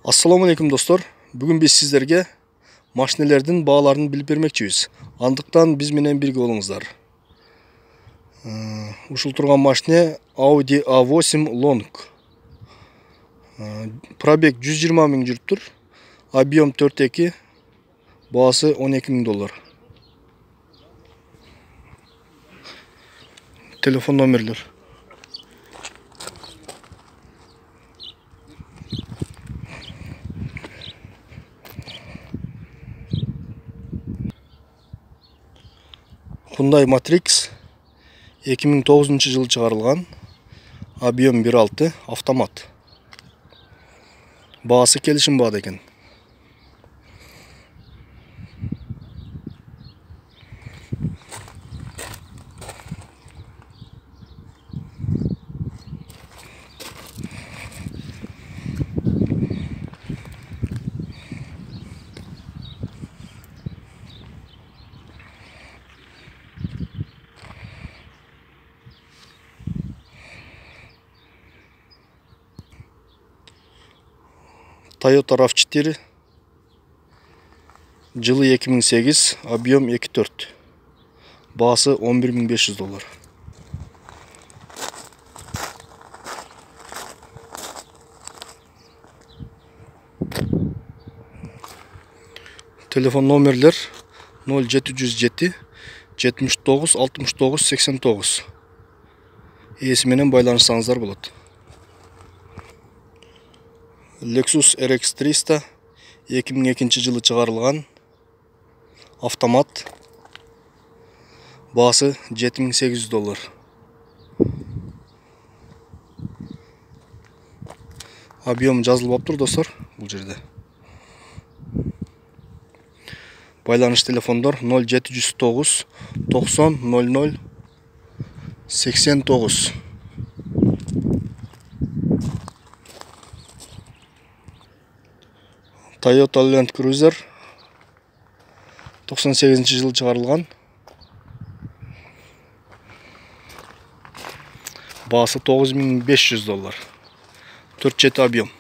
Assalamu alaikum dostlar. Bugün biz sizlerge maşinelerdin bağlarını bilip vermekçiyiz. Andıktan biz menen birge olыңızlar. Ушул турган машине Audi A8 Long. Пробег 120 миң жүрүп тур. Объем 4.2. Баасы $12.000. Telefon номерлер. Hyundai Matrix 2009 жылы чыгарылган. Объем 1.6 автомат. Баасы келишим баада экен. Toyota RAV4 жылы 2008, объем 2.4. Баасы $11.500. Telefon номерлер 0707 79 69 89. Ээси менен байланышсаңыздар болот. Lexus RX 300 2002 жылы чыгарылган. Автомат. Баасы $7.800. Объем жазылып тур достор бул жерде. Байланыш телефондор 0709 90 00 89. Toyota Land Cruiser 98 жылы чыгарылган. Баасы $9.500. 4.7 объем.